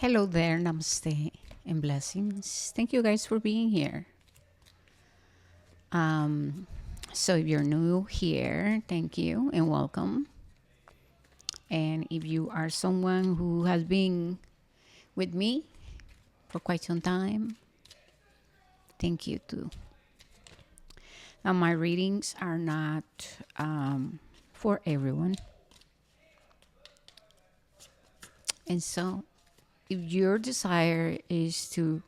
Hello there, namaste and blessings. Thank you guys for being here. Um, so if you're new here, thank you and welcome. And if you are someone who has been with me for quite some time, thank you too. Now, my readings are not for everyone. And so, if your desire is to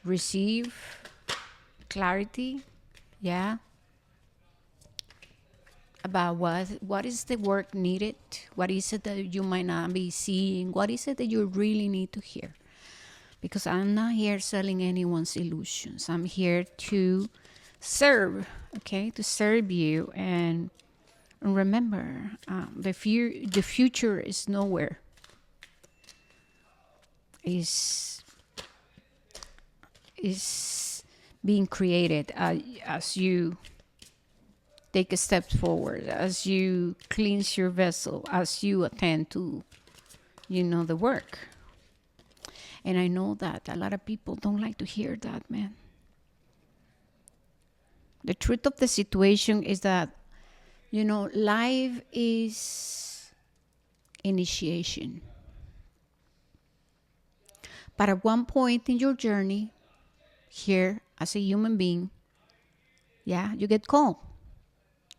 receive clarity, yeah, about what is the work needed, what is it that you might not be seeing, what is it that you really need to hear, because I'm not here selling anyone's illusions. I'm here to serve, okay, to serve you. And remember, the future is nowhere, is is being created as you take a step forward, as you cleanse your vessel, as you attend to, the work. And I know that a lot of people don't like to hear that, man. The truth of the situation is that, life is initiation. But at one point in your journey, here as a human being, yeah, you get called.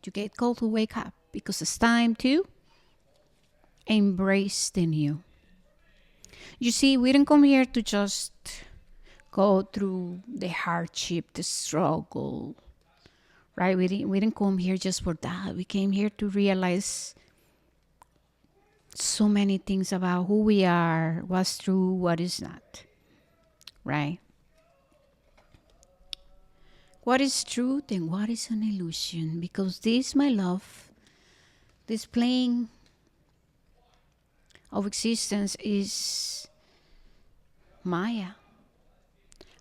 You get called to wake up because it's time to embrace the new. You see, we didn't come here to just go through the hardship, the struggle, right? We didn't come here just for that. We came here to realize so many things about who we are, what's true, what is not, right? What is truth and what is an illusion? Because this, my love, this plane of existence is Maya.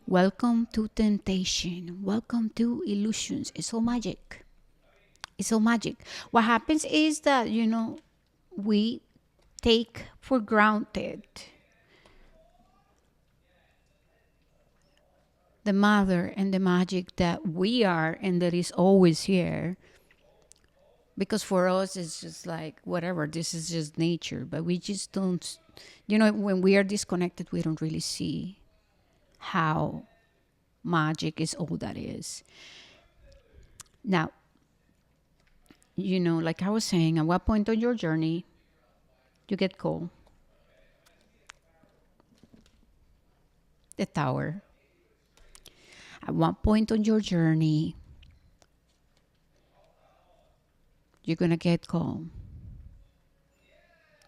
Welcome to temptation. Welcome to illusions. It's all magic. It's all magic. What happens is that, we take for granted the mother and the magic that we are and that is always here. Because for us, it's just like, whatever, this is just nature. But we just don't, when we are disconnected, we don't really see how magic is all that is. Now, like I was saying, at what point on your journey you get called? The tower. At what point on your journey you're going to get called?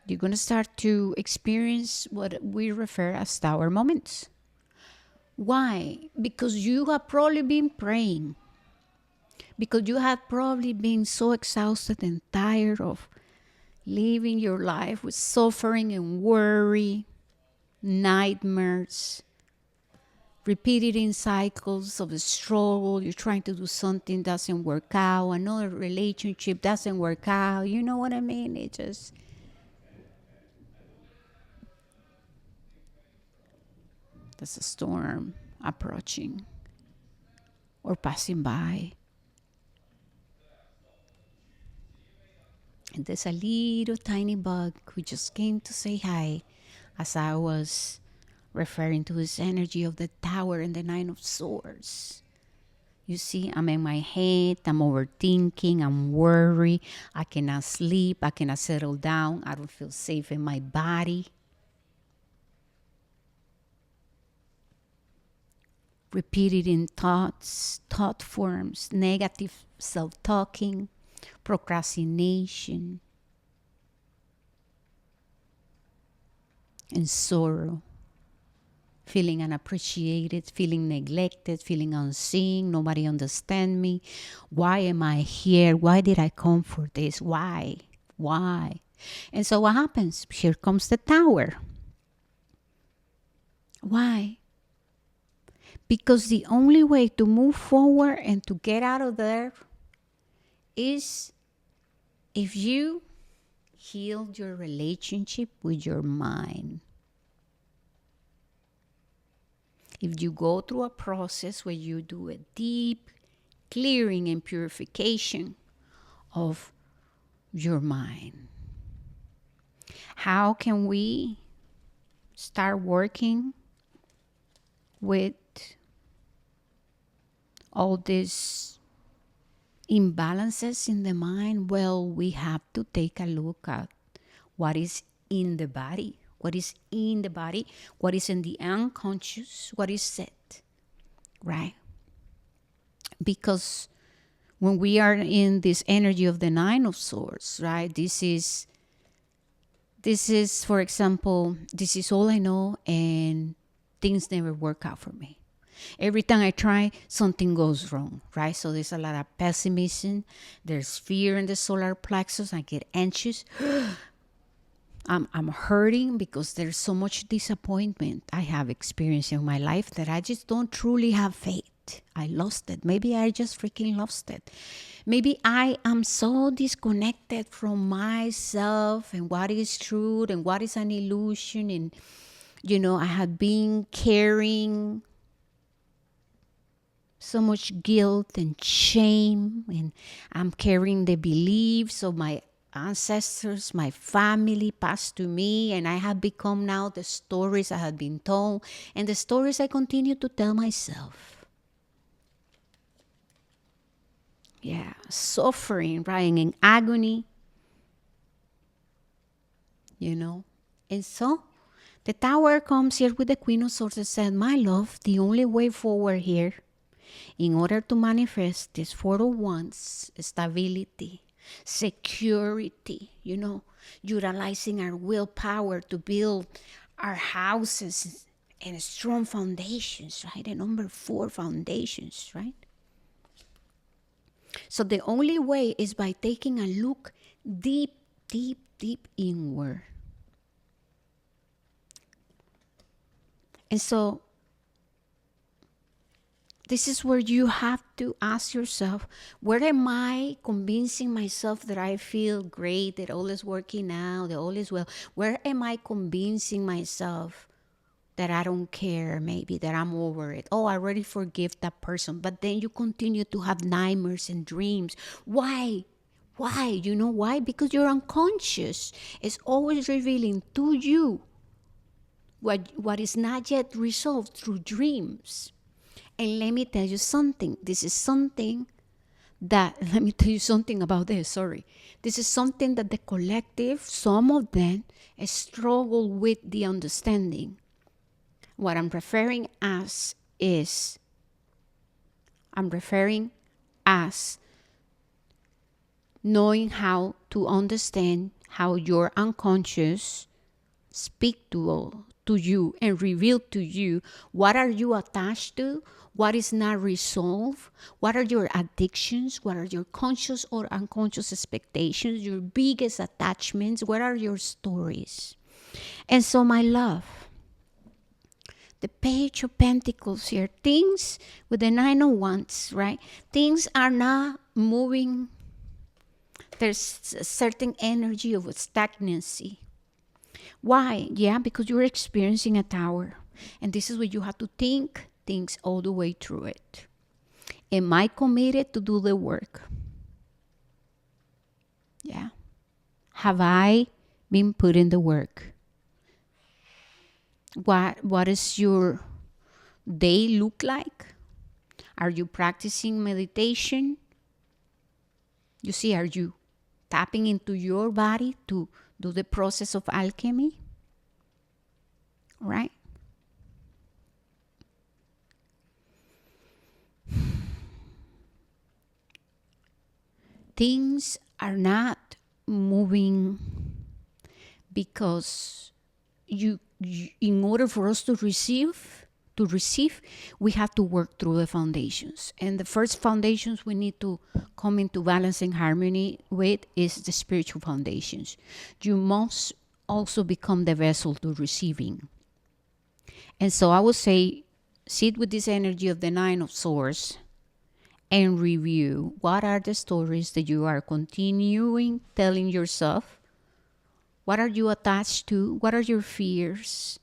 You're going to start to experience what we refer as tower moments. Why? Because you have probably been praying. Because you have probably been so exhausted and tired of living your life with suffering and worry, nightmares, repeated in cycles of struggle. You're trying to do something, doesn't work out. Another relationship doesn't work out. You know what I mean? It just, there's a storm approaching or passing by. And there's a little tiny bug who just came to say hi as I was referring to this energy of the tower and the nine of swords. You see, I'm in my head, I'm overthinking, I'm worried, I cannot sleep, I cannot settle down, I don't feel safe in my body. Repeated in thoughts, thought forms, negative self-talking, procrastination, and sorrow. Feeling unappreciated, feeling neglected, feeling unseen, nobody understands me. Why am I here? Why did I come for this? Why? Why? And so what happens? Here comes the tower. Why? Because the only way to move forward and to get out of there is if you heal your relationship with your mind. If you go through a process where you do a deep clearing and purification of your mind. How can we start working with all these imbalances in the mind? Well, we have to take a look at what is in the body. What is in the body? What is in the unconscious? What is said? Right? Because when we are in this energy of the Nine of Swords, right? This is, for example, this is all I know, and things never work out for me. Every time I try, something goes wrong, right? So there's a lot of pessimism. There's fear in the solar plexus. I get anxious. I'm hurting because there's so much disappointment I have experienced in my life that I just don't truly have faith. I lost it. Maybe I just freaking lost it. Maybe I am so disconnected from myself and what is truth and what is an illusion. And, I have been carrying so much guilt and shame, and I'm carrying the beliefs of my ancestors, my family passed to me, and I have become now the stories I have been told and the stories I continue to tell myself. Yeah, suffering, right, in agony, And so the Tower comes here with the Queen of Swords and said, my love, the only way forward here, in order to manifest this Four of Wands, stability, security, utilizing our willpower to build our houses and strong foundations, right? The number 4, foundations, right? So the only way is by taking a look deep, deep, deep inward. And so this is where you have to ask yourself, where am I convincing myself that I feel great, that all is working out, that all is well? Where am I convincing myself that I don't care, maybe, that I'm over it? Oh, I already forgive that person. But then you continue to have nightmares and dreams. Why? Why? You know why? Because your unconscious is always revealing to you what is not yet resolved through dreams. And let me tell you something. This is something that, let me tell you something about this, sorry. This is something that the collective, some of them, struggle with the understanding. What I'm referring as is, knowing how to understand how your unconscious speak to you and reveal to you what are you attached to, what is not resolved, what are your addictions, what are your conscious or unconscious expectations, your biggest attachments, what are your stories. And so, my love, the Page of Pentacles here, things with the Nine of Wands, right? Things are not moving. There's a certain energy of stagnancy. Why? Yeah, because you're experiencing a Tower. And this is where you have to think things all the way through it. Am I committed to do the work? Yeah. Have I been putting the work? What does your day look like? Are you practicing meditation? You see, are you tapping into your body to do the process of alchemy? Right? Things are not moving because in order for us to receive, we have to work through the foundations. And the first foundations we need to come into balance and harmony with is the spiritual foundations. You must also become the vessel to receiving. And so I would say, sit with this energy of the Nine of Swords and review what are the stories that you are continuing telling yourself. What are you attached to? What are your fears?